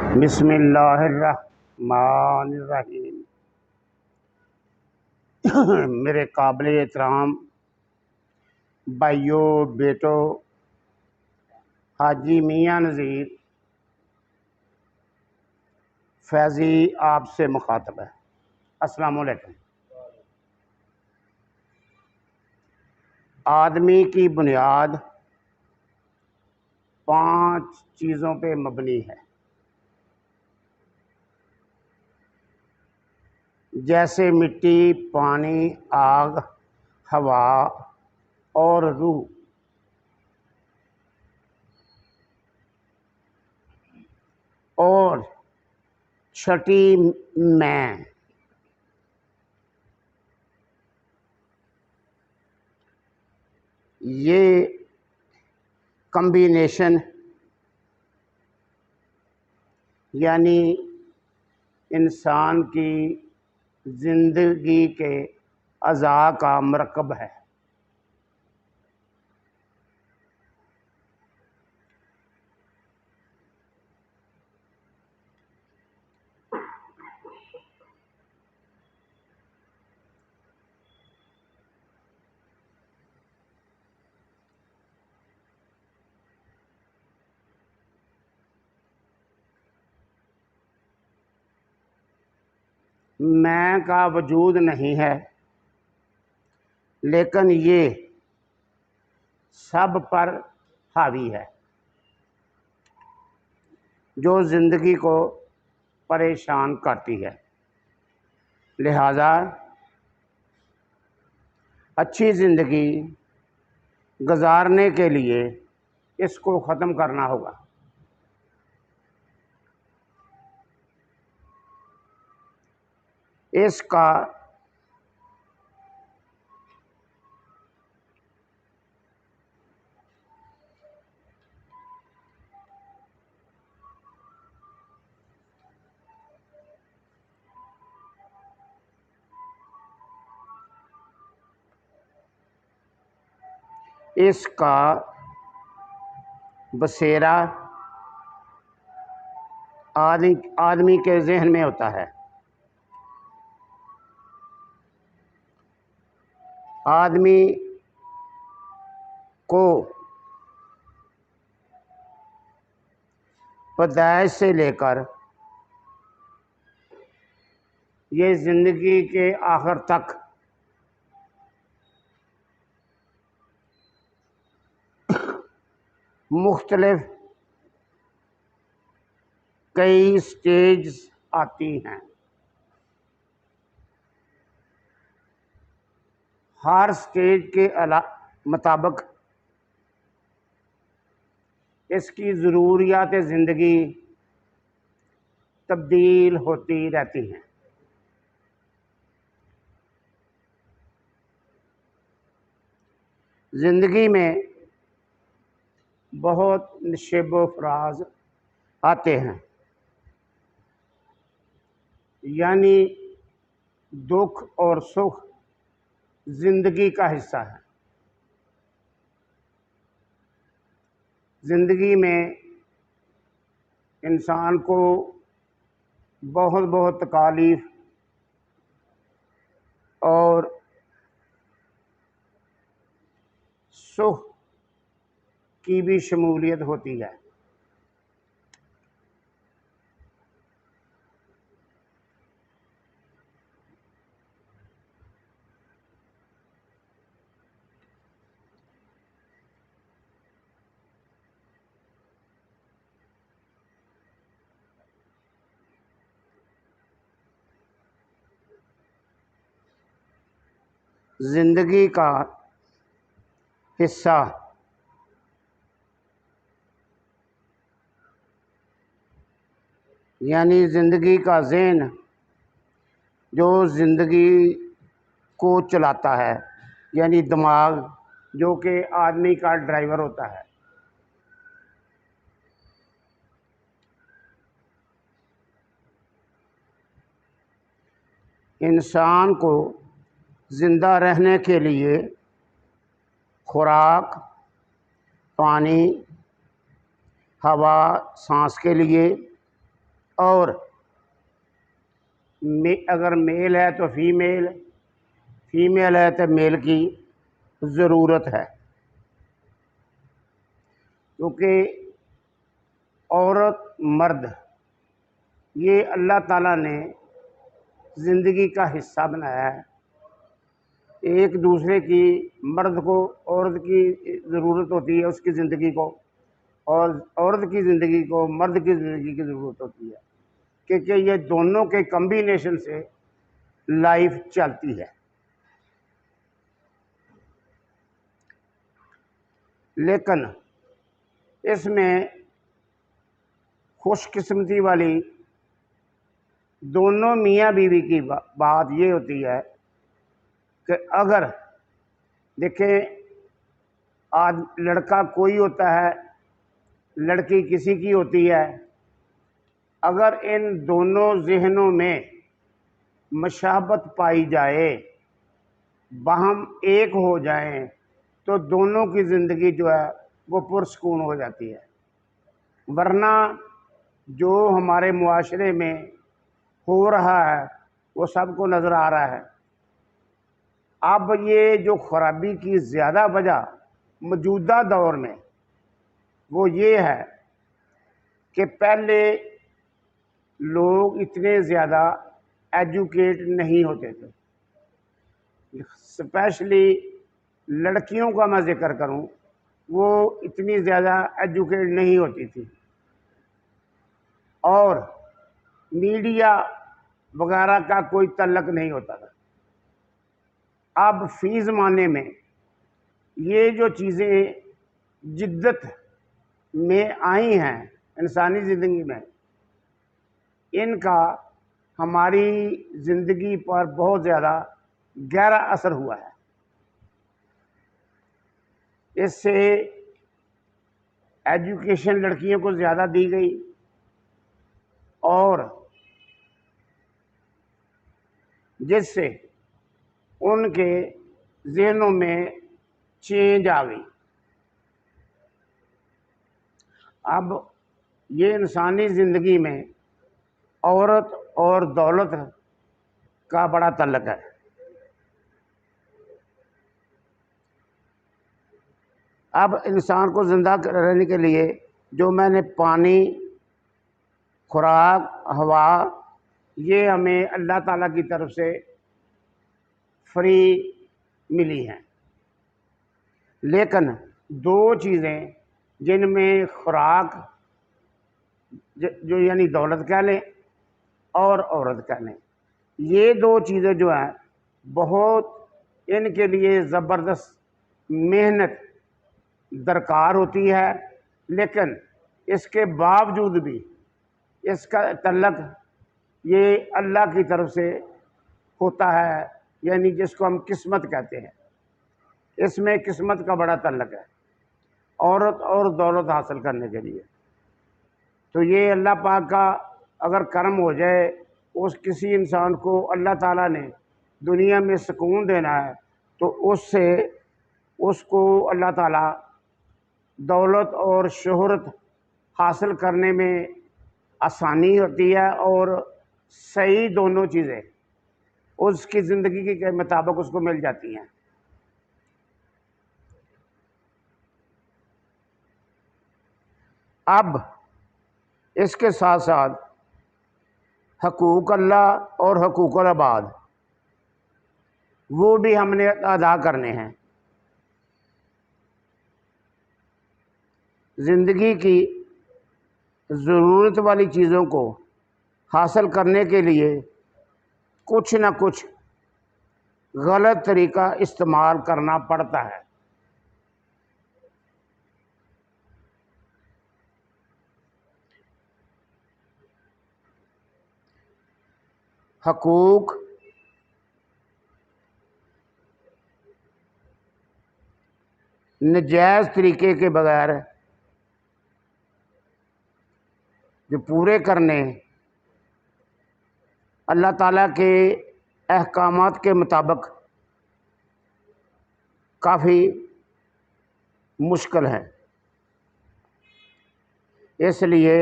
बिस्मिल्लाहिर्रहमानिर्रहीम। मेरे काबिल एहतराम भाइयों बेटों, हाजी मियाँ नज़ीर फैज़ी आपसे मुखातब है। अस्सलामु अलैकुम। आदमी की बुनियाद 5 चीज़ों पे मबनी है, जैसे मिट्टी, पानी, आग, हवा और रूह। और छठी मैं। ये कम्बिनेशन यानी इंसान की ज़िंदगी के अज़ा का मरकब है। मैं का वजूद नहीं है, लेकिन ये सब पर हावी है, जो ज़िंदगी को परेशान करती है। लिहाजा अच्छी ज़िंदगी गुजारने के लिए इसको ख़त्म करना होगा। इसका इसका बसेरा आदमी के जहन में होता है। आदमी को पैदाइश से लेकर ये ज़िंदगी के आखिर तक मुख्तलिफ कई स्टेज आती हैं। हर स्टेज के मुताबिक इसकी ज़रूरियात ज़िंदगी तब्दील होती रहती हैं। ज़िंदगी में बहुत नशेब व फराज आते हैं, यानी दुख और सुख ज़िंदगी का हिस्सा है। ज़िंदगी में इंसान को बहुत बहुत तकालीफ और सुख की भी शमूलियत होती है। ज़िंदगी का हिस्सा यानी ज़िंदगी का ज़हन जो ज़िंदगी को चलाता है, यानी दिमाग जो कि आदमी का ड्राइवर होता है। इंसान को ज़िंदा रहने के लिए खुराक, पानी, हवा सांस के लिए, और अगर मेल है तो फीमेल, फीमेल है तो मेल की ज़रूरत है, क्योंकि औरत मर्द ये अल्लाह ताला ने ज़िंदगी का हिस्सा बनाया है। एक दूसरे की, मर्द को औरत की ज़रूरत होती है उसकी ज़िंदगी को, और औरत की ज़िंदगी को मर्द की ज़िंदगी की ज़रूरत होती है, क्योंकि ये दोनों के कम्बिनेशन से लाइफ चलती है। लेकिन इसमें खुशकिस्मती वाली दोनों मियाँ बीवी की बात ये होती है कि अगर देखें, आज लड़का कोई होता है, लड़की किसी की होती है, अगर इन दोनों जहनों में मशाबत पाई जाए, बाहम एक हो जाएं, तो दोनों की ज़िंदगी जो है वो पुरसकून हो जाती है। वरना जो हमारे मुआशरे में हो रहा है वो सबको नज़र आ रहा है। अब ये जो खराबी की ज़्यादा वजह मौजूदा दौर में वो ये है कि पहले लोग इतने ज़्यादा एजुकेट नहीं होते थे। स्पेशली लड़कियों का मैं जिक्र करूं, वो इतनी ज़्यादा एजुकेट नहीं होती थी, और मीडिया वगैरह का कोई तल्लक नहीं होता था। अब फी ज़माने में ये जो चीज़ें जिद्दत में आई हैं इंसानी ज़िंदगी में, इनका हमारी ज़िंदगी पर बहुत ज़्यादा गहरा असर हुआ है। इससे एजुकेशन लड़कियों को ज़्यादा दी गई और जिससे उनके ज़हनों में चेंज आ गई। अब ये इंसानी ज़िंदगी में औरत और दौलत का बड़ा तल्लक है। अब इंसान को ज़िंदा रहने के लिए जो मैंने पानी, खुराक, हवा, ये हमें अल्लाह ताला की तरफ से फ्री मिली हैं। लेकिन दो चीज़ें जिनमें खुराक जो यानी दौलत कह लें और औरत कह लें, ये दो चीज़ें जो हैं बहुत इनके लिए ज़बरदस्त मेहनत दरकार होती है। लेकिन इसके बावजूद भी इसका तल्लक ये अल्लाह की तरफ से होता है, यानी जिसको हम किस्मत कहते हैं। इसमें किस्मत का बड़ा तल्लक है औरत और दौलत हासिल करने के लिए। तो ये अल्लाह पाक का अगर करम हो जाए, उस किसी इंसान को अल्लाह ताला ने दुनिया में सुकून देना है, तो उससे उसको अल्लाह ताला दौलत और शोहरत हासिल करने में आसानी होती है, और सही दोनों चीज़ें उसकी ज़िंदगी के मुताबिक उसको मिल जाती हैं। अब इसके साथ साथ हकूक़ अल्लाह और हकूक़ अल-इबाद वो भी हमने अदा करने हैं। ज़िंदगी की ज़रूरत वाली चीज़ों को हासिल करने के लिए कुछ ना कुछ गलत तरीका इस्तेमाल करना पड़ता है। हकूक़ नजायज़ तरीके के बगैर जो पूरे करने अल्लाह ताला के अहकामात के मुताबिक काफ़ी मुश्किल है। इसलिए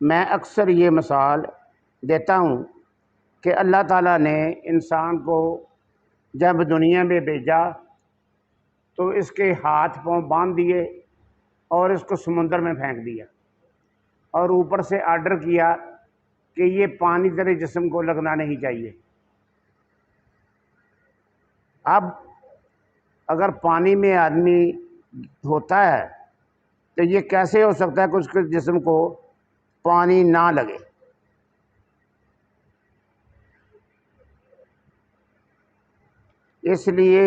मैं अक्सर ये मिसाल देता हूँ कि अल्लाह ताला ने इंसान को जब दुनिया में भेजा तो इसके हाथ पांव बांध दिए और इसको समुंदर में फेंक दिया और ऊपर से आर्डर किया कि ये पानी तेरे जिस्म को लगना नहीं चाहिए। अब अगर पानी में आदमी होता है तो ये कैसे हो सकता है कि उसके जिस्म को पानी ना लगे। इसलिए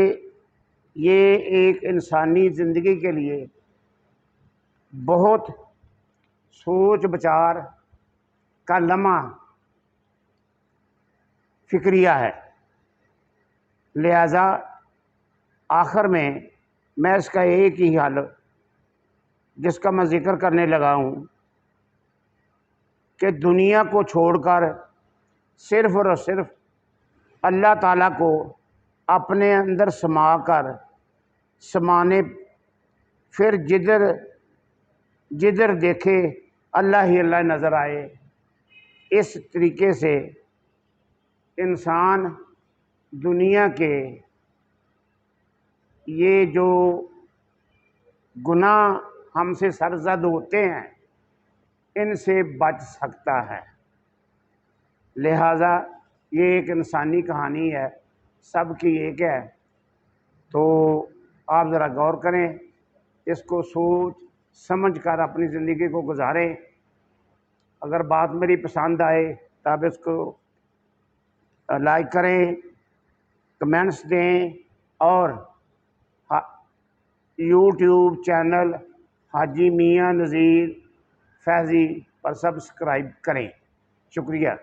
ये एक इंसानी ज़िंदगी के लिए बहुत सोच विचार का लम्हा फिक्रिया है। लिहाजा आखिर में मैं इसका एक ही हल जिसका मैं ज़िक्र करने लगा हूँ कि दुनिया को छोड़कर सिर्फ़ और सिर्फ अल्लाह ताला को अपने अंदर समाने फिर जिधर जिधर देखे अल्लाह ही अल्लाह नज़र आए। इस तरीके से इंसान दुनिया के ये जो गुनाह हमसे सरज़द होते हैं इनसे बच सकता है। लिहाजा ये एक इंसानी कहानी है, सबकी एक है। तो आप ज़रा गौर करें, इसको सोच समझ कर अपनी ज़िंदगी को गुजारें। अगर बात मेरी पसंद आए तब इसको लाइक करें, कमेंट्स दें और यूट्यूब चैनल हाजी मियाँ नज़ीर फैज़ी पर सब्सक्राइब करें। शुक्रिया।